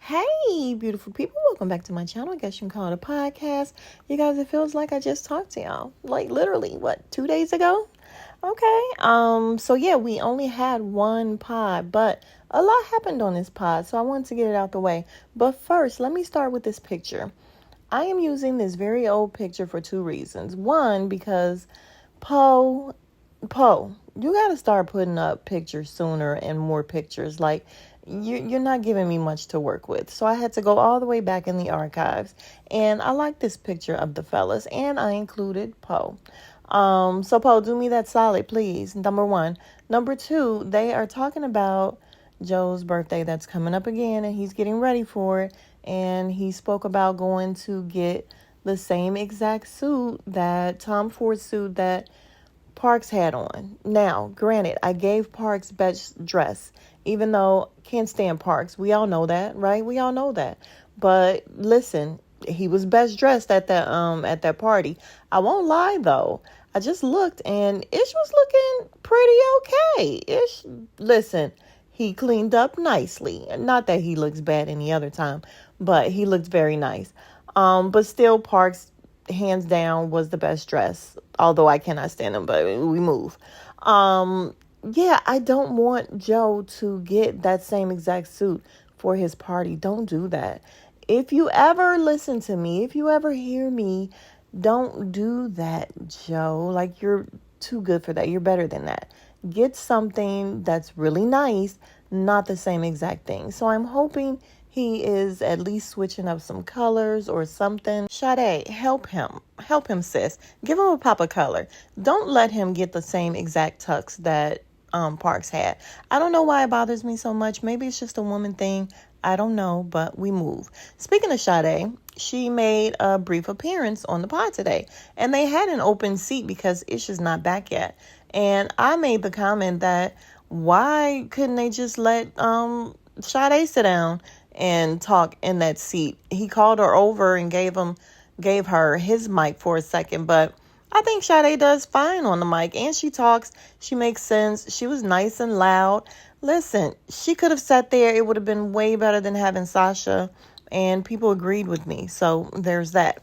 Hey, beautiful people. Welcome back to my channel. I guess you can call it a podcast. You guys, it feels like I just talked to y'all. Like literally, 2 days ago? Okay. So yeah, we only had one pod, but a lot happened on this pod, so I wanted to get it out the way. But first, let me start with this picture. I am using this very old picture for two reasons. One, because Poe, you got to start putting up pictures sooner and more pictures. Like, you're not giving me much to work with. So I had to go all the way back in the archives. And I like this picture of the fellas. And I included Poe. So Poe, do me that solid, please. Number one. Number two, they are talking about Joe's birthday that's coming up again. And he's getting ready for it. And he spoke about going to get the same exact suit, that Tom Ford suit that Parks had on. Now, granted, I gave Parks best dress, even though can't stand Parks. We all know that, right? We all know that. But listen, he was best dressed at that party. I won't lie though. I just looked and Ish was looking pretty okay. Ish, listen, he cleaned up nicely. Not that he looks bad any other time, but he looked very nice. But still, Parks hands down was the best dress, although I cannot stand him, but we move. Yeah, I don't want Joe to get that same exact suit for his party. Don't do that. If you ever listen to me, if you ever hear me, don't do that, Joe. Like, you're too good for that. You're better than that. Get something that's really nice, not the same exact thing. So I'm hoping he is at least switching up some colors or something. Sade, help him. Help him, sis. Give him a pop of color. Don't let him get the same exact tux that Parks had. I don't know why it bothers me so much. Maybe it's just a woman thing. I don't know, but we move. Speaking of Sade, she made a brief appearance on the pod today. And they had an open seat because Ish is not back yet. And I made the comment that why couldn't they just let Sade sit down and talk in that seat? He called her over and gave her his mic for a second, but I think Sade does fine on the mic, and she talks. She makes sense. She was nice and loud. Listen, she could have sat there. It would have been way better than having Sasha, and people agreed with me. So there's that.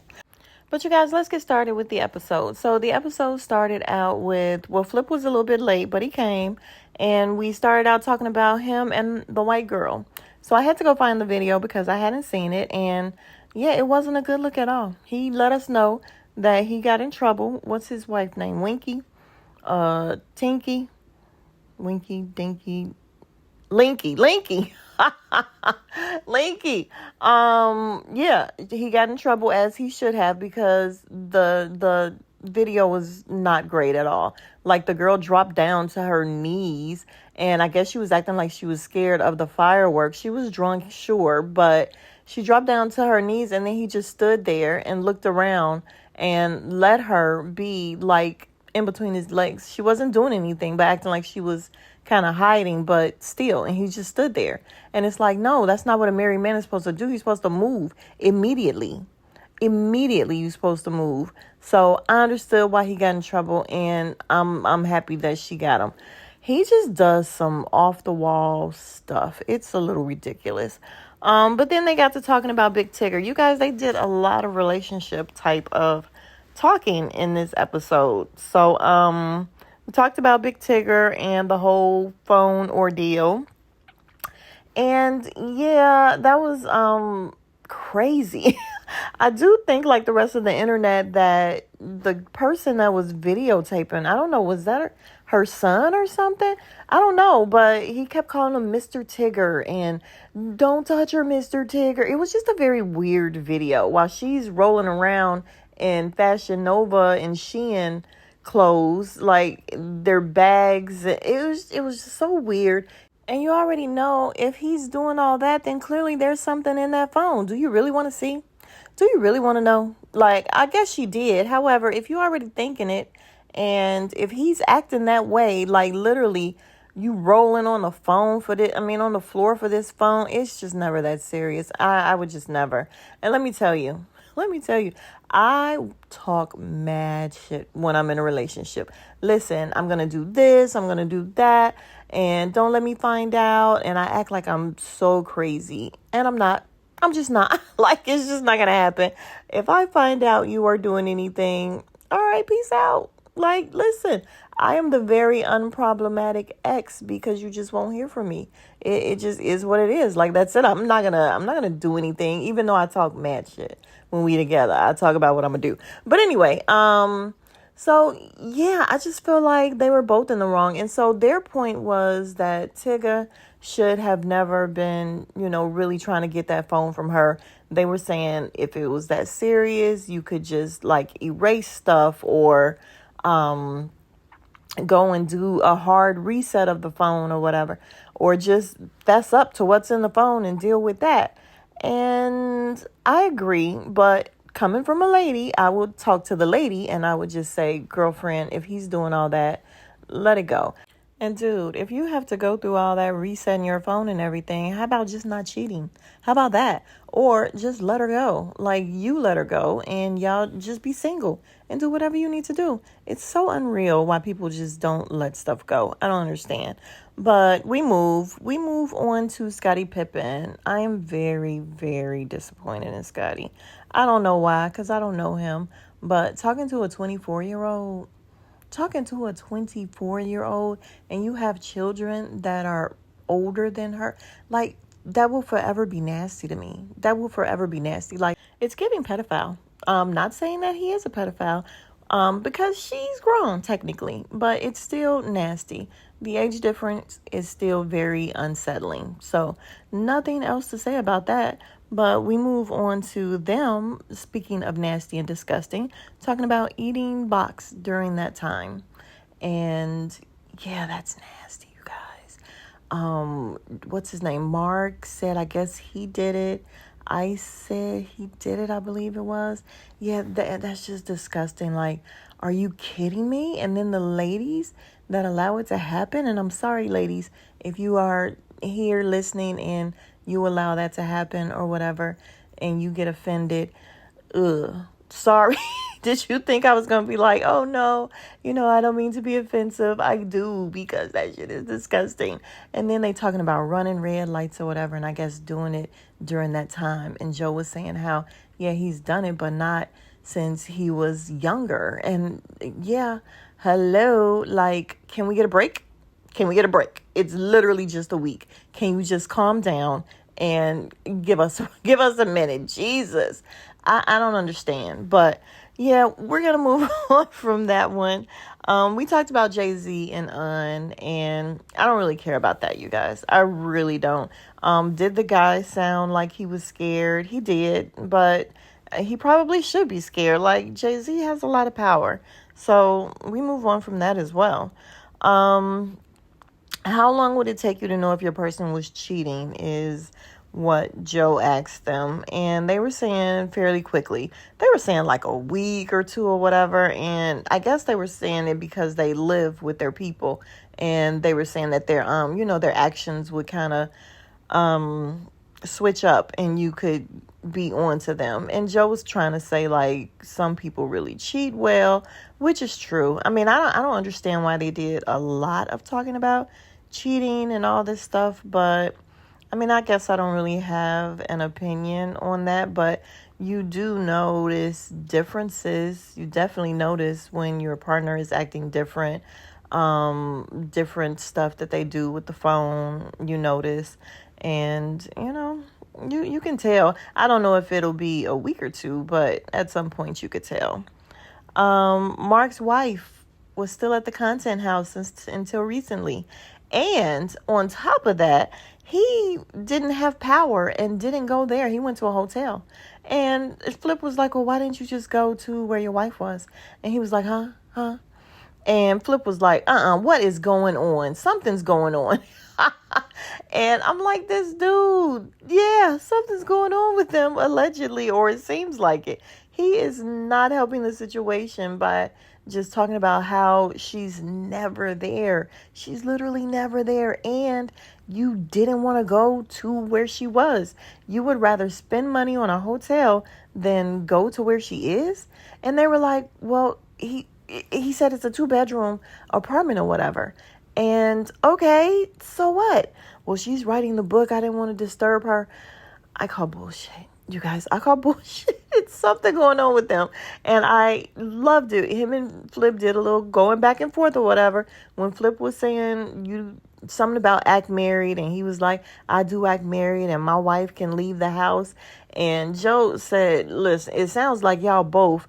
But you guys, let's get started with the episode. So the episode started out with, Flip was a little bit late, but he came, and we started out talking about him and the white girl. So I had to go find the video because I hadn't seen it, and yeah, it wasn't a good look at all. He let us know that he got in trouble. What's his wife's name? Winky? Tinky? Winky, Dinky, Linky. Linky. Yeah, he got in trouble as he should have because the video was not great at all. Like, the girl dropped down to her knees, and I guess she was acting like she was scared of the fireworks. She was drunk, sure, but she dropped down to her knees, and then he just stood there and looked around and let her be, like, in between his legs. She wasn't doing anything but acting like she was kind of hiding, but still. And he just stood there. And it's like, no, that's not what a married man is supposed to do. He's supposed to move immediately. Immediately, you're supposed to move. So I understood why he got in trouble, and I'm happy that she got him. He just does some off the wall stuff. It's a little ridiculous. But then they got to talking about Big Tigger. You guys, they did a lot of relationship type of talking in this episode. So we talked about Big Tigger and the whole phone ordeal. And yeah, that was crazy. I do think, like the rest of the internet, that the person that was videotaping, I don't know, was that her son or something? I don't know, but he kept calling him Mr. Tigger and don't touch her, Mr. Tigger. It was just a very weird video while she's rolling around in Fashion Nova and Shein clothes, like their bags. It was just so weird. And you already know if he's doing all that, then clearly there's something in that phone. Do you really want to see? Do you really want to know? Like, I guess she did. However, if you're already thinking it, and if he's acting that way, like literally you rolling on the phone for this, on the floor for this phone, it's just never that serious. I would just never. And let me tell you, I talk mad shit when I'm in a relationship. Listen, I'm going to do this, I'm going to do that, and don't let me find out. And I act like I'm so crazy, and I'm not. I'm just not. Like, it's just not going to happen. If I find out you are doing anything, all right, peace out. Like, listen, I am the very unproblematic ex because you just won't hear from me. It just is what it is. Like, that's it. I'm not gonna do anything, even though I talk mad shit when we together. I talk about what I'm gonna do. But anyway, so yeah, I just feel like they were both in the wrong. And so their point was that Tigger should have never been, really trying to get that phone from her. They were saying if it was that serious, you could just like erase stuff or go and do a hard reset of the phone or whatever, or just fess up to what's in the phone and deal with that. And I agree, but coming from a lady, I would talk to the lady and I would just say, girlfriend, if he's doing all that, let it go. And dude, if you have to go through all that resetting your phone and everything, how about just not cheating? How about that? Or just let her go. Like, you let her go and y'all just be single and do whatever you need to do. It's so unreal why people just don't let stuff go. I don't understand. But we move on to Scottie Pippen. I am very, very disappointed in Scottie. I don't know why, because I don't know him. But talking to a 24-year-old, and you have children that are older than her, like, that will forever be nasty to me. That will forever be nasty. Like, it's giving pedophile. Not saying that he is a pedophile, because she's grown technically, but it's still nasty. The age difference is still very unsettling. So nothing else to say about that. But we move on to them, speaking of nasty and disgusting, talking about eating box during that time. And yeah, that's nasty, you guys. What's his name? Mark said, I guess he did it. I said he did it, I believe it was. Yeah, that's just disgusting. Like, are you kidding me? And then the ladies that allow it to happen. And I'm sorry, ladies, if you are here listening and you allow that to happen or whatever, and you get offended. Sorry. Did you think I was going to be like, oh no, I don't mean to be offensive. I do, because that shit is disgusting. And then they talking about running red lights or whatever, and I guess doing it during that time. And Joe was saying how, yeah, he's done it, but not since he was younger. And yeah, hello, like, can we get a break? Can we get a break? It's literally just a week. Can you just calm down and give us a minute? Jesus. I don't understand. But yeah, we're going to move on from that one. We talked about Jay-Z and and I don't really care about that, you guys. I really don't. Did the guy sound like he was scared? He did, but he probably should be scared. Like, Jay-Z has a lot of power. So we move on from that as well. How long would it take you to know if your person was cheating is what Joe asked them. And they were saying fairly quickly. They were saying like a week or two or whatever. And I guess they were saying it because they live with their people. And they were saying that their their actions would kind of switch up and you could be on to them. And Joe was trying to say, like, some people really cheat well, which is true. I mean, I don't understand why they did a lot of talking about cheating and all this stuff, but I mean, I guess I don't really have an opinion on that, but you do notice differences. You definitely notice when your partner is acting different, different stuff that they do with the phone, you notice. And, you can tell. I don't know if it'll be a week or two, but at some point you could tell. Mark's wife was still at the content house until recently. And on top of that, he didn't have power and didn't go there. He went to a hotel. And Flip was like, well, why didn't you just go to where your wife was? And he was like, huh? And Flip was like, what is going on? Something's going on. And I'm like, this dude, yeah, something's going on with them, allegedly, or it seems like it. He is not helping the situation by just talking about how she's never there. She's literally never there. And you didn't want to go to where she was. You would rather spend money on a hotel than go to where she is. And they were like, well, he said it's a 2-bedroom apartment or whatever. And okay, so what? Well, she's writing the book. I didn't want to disturb her. I call bullshit. You guys, I call bullshit. It's something going on with them. And I loved it. Him and Flip did a little going back and forth or whatever. When Flip was saying something about act married, and he was like, I do act married and my wife can leave the house. And Joe said, listen, it sounds like y'all both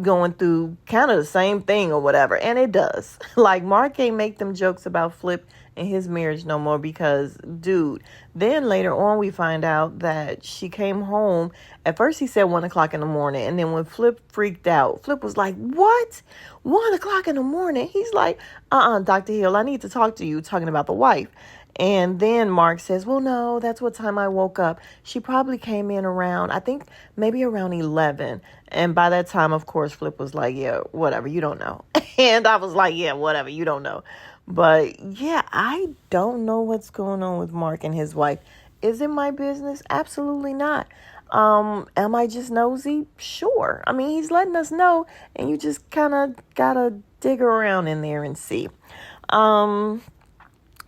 going through kind of the same thing or whatever. And it does. Like, Mark can't make them jokes about Flip and his marriage no more because, dude, then later on we find out that she came home. At first he said 1 o'clock in the morning. And then when Flip freaked out, Flip was like, what? 1 o'clock in the morning? He's like, Dr. Hill, I need to talk to you, talking about the wife. And then Mark says, well, no, that's what time I woke up. She probably came in around, I think maybe around 11. And by that time, of course, Flip was like, yeah, whatever, you don't know. And I was like, yeah, whatever, you don't know. But yeah, I don't know what's going on with Mark and his wife. Is it my business? Absolutely not. Am I just nosy? Sure. I mean, he's letting us know, and you just kind of gotta dig around in there and see.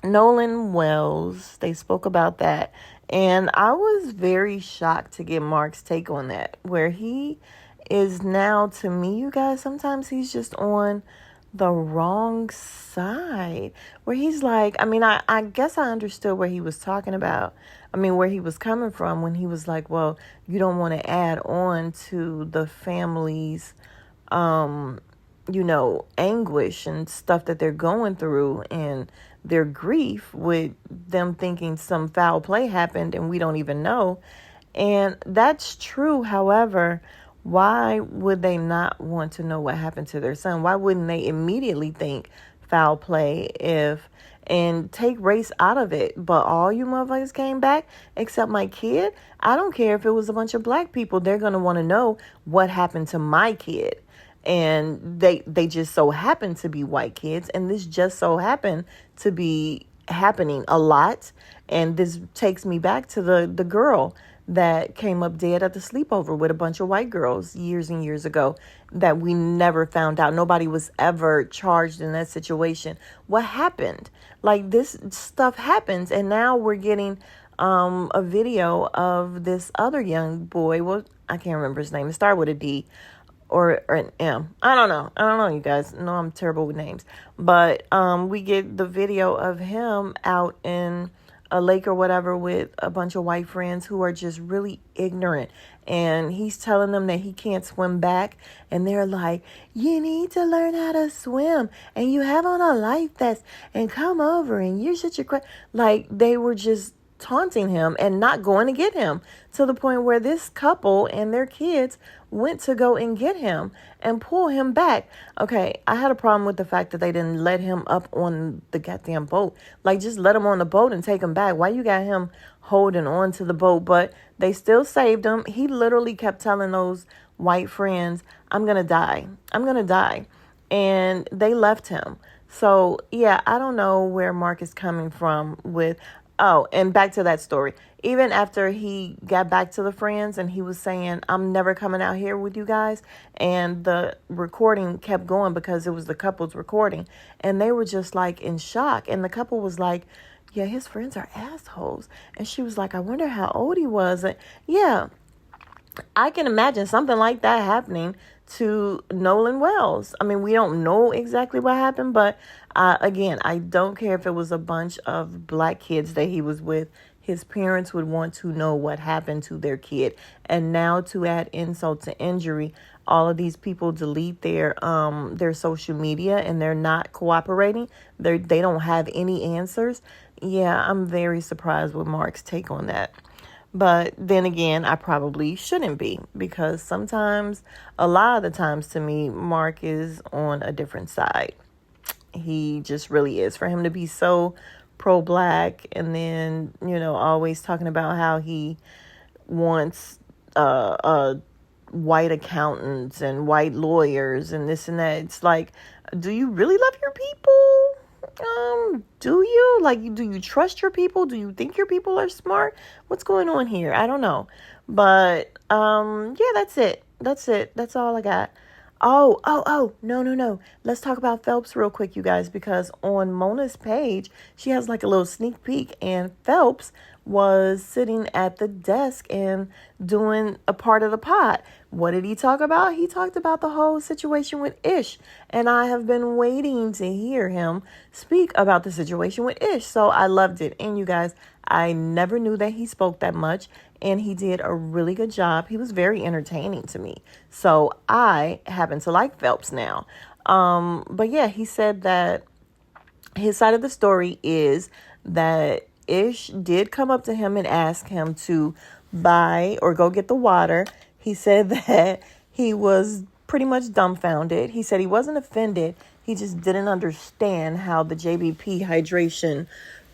Nolan Wells, they spoke about that. And I was very shocked to get Mark's take on that, where he is now, to me, you guys, sometimes he's just on the wrong side, where he's like, I mean, I guess I understood where he was talking about. I mean, where he was coming from when he was like, well, you don't want to add on to the family's, anguish and stuff that they're going through and their grief with them thinking some foul play happened and we don't even know. And that's true. However, why would they not want to know what happened to their son? Why wouldn't they immediately think foul play and take race out of it? But all you motherfuckers came back except my kid. I don't care if it was a bunch of black people. They're going to want to know what happened to my kid. And they just so happen to be white kids. And this just so happened to be happening a lot. And this takes me back to the girl that came up dead at the sleepover with a bunch of white girls years and years ago that we never found out. Nobody was ever charged in that situation. What happened? Like, this stuff happens. And now we're getting a video of this other young boy. Well, I can't remember his name. It started with a D. Or an M. I don't know, you guys. No, I'm terrible with names. But we get the video of him out in a lake or whatever with a bunch of white friends who are just really ignorant. And he's telling them that he can't swim back. And they're like, you need to learn how to swim. And you have on a life vest. And come over and you're such a like, they were just taunting him and not going to get him, to the point where this couple and their kids went to go and get him and pull him back. Okay, I had a problem with the fact that they didn't let him up on the goddamn boat. Like, just let him on the boat and take him back. Why you got him holding on to the boat? But they still saved him. He literally kept telling those white friends, I'm gonna die. I'm gonna die. And they left him. So yeah, I don't know where Mark is coming from with. Oh, and back to that story. Even after he got back to the friends and he was saying, I'm never coming out here with you guys. And the recording kept going because it was the couple's recording. And they were just like in shock. And the couple was like, yeah, his friends are assholes. And she was like, I wonder how old he was. And yeah, I can imagine something like that happening to Nolan Wells. I mean, we don't know exactly what happened, but again, I don't care if it was a bunch of black kids that he was with. His parents would want to know what happened to their kid. And now, to add insult to injury, all of these people delete their social media and they're not cooperating. They don't have any answers. Yeah, I'm very surprised with Mark's take on that. But then again, I probably shouldn't be, because sometimes, a lot of the times to me, Mark is on a different side. He just really is. For him to be so pro-black and then, always talking about how he wants white accountants and white lawyers and this and that. It's like, do you really love your people? Do you? Like, do you trust your people? Do you think your people are smart? What's going on here? I don't know. But, yeah, that's it. That's all I got. Oh, no. Let's talk about Phelps real quick, you guys, because on Mona's page, she has like a little sneak peek, and Phelps was sitting at the desk and doing a part of the pod. What did he talk about? He talked about the whole situation with Ish. And I have been waiting to hear him speak about the situation with Ish. So I loved it. And you guys, I never knew that he spoke that much. And he did a really good job. He was very entertaining to me. So I happen to like Phelps now. But yeah, he said that his side of the story is that Ish did come up to him and ask him to buy or go get the water. He said that he was pretty much dumbfounded. He said he wasn't offended. He just didn't understand how the JBP hydration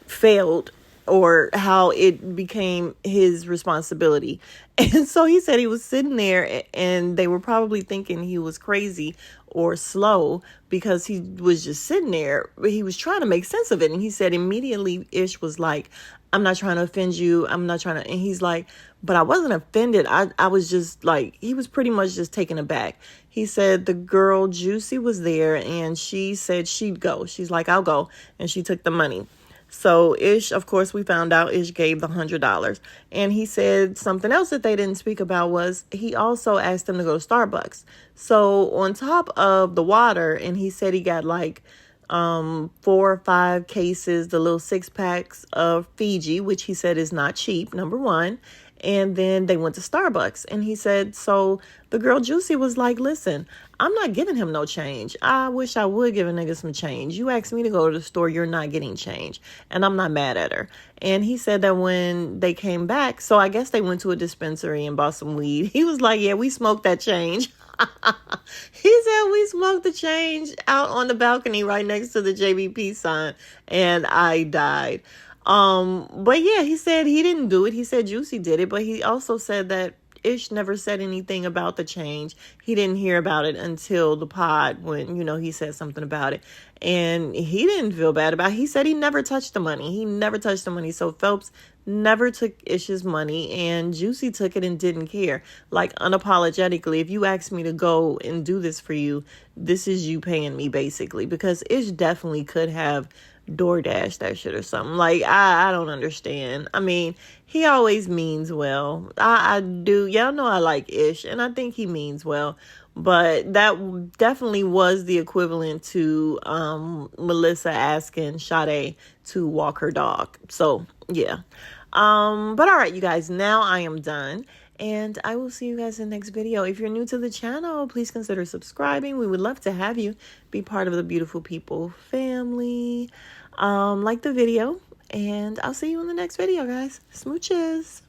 failed or how it became his responsibility. And so he said he was sitting there and they were probably thinking he was crazy or slow because he was just sitting there. But he was trying to make sense of it. And he said immediately Ish was like, I'm not trying to offend you. I'm not trying to. And he's like, but I wasn't offended. I was just like, he was pretty much just taken aback. He said the girl Juicy was there and she said she'd go. She's like, I'll go. And she took the money. So Ish, of course, we found out Ish gave the $100. And he said something else that they didn't speak about was he also asked them to go to Starbucks. So on top of the water, and he said he got like 4 or 5 cases, the little 6-packs of Fiji, which he said is not cheap, number one. And then they went to Starbucks. And he said, so the girl Juicy was like, listen, I'm not giving him no change. I wish I would give a nigga some change. You asked me to go to the store, you're not getting change. And I'm not mad at her. And he said that when they came back, so I guess they went to a dispensary and bought some weed. He was like, yeah, we smoked that change. He said we smoked the change out on the balcony right next to the JBP sign. And I died. But yeah, he said he didn't do it. He said Juicy did it, but he also said that Ish never said anything about the change. He didn't hear about it until the pod when, he said something about it. And he didn't feel bad about it. He said he never touched the money. He never touched the money. So Phelps never took Ish's money and Juicy took it and didn't care. Like unapologetically, if you ask me to go and do this for you, this is you paying me basically. Because Ish definitely could have DoorDash that shit or something. Like, I don't understand. I mean, he always means well. I do. Y'all know I like Ish, and I think he means well. But that definitely was the equivalent to Melissa asking Sade to walk her dog. So, yeah. But all right, you guys, now I am done. And I will see you guys in the next video. If you're new to the channel, please consider subscribing. We would love to have you be part of the Beautiful People family. Like the video. And I'll see you in the next video, guys. Smooches.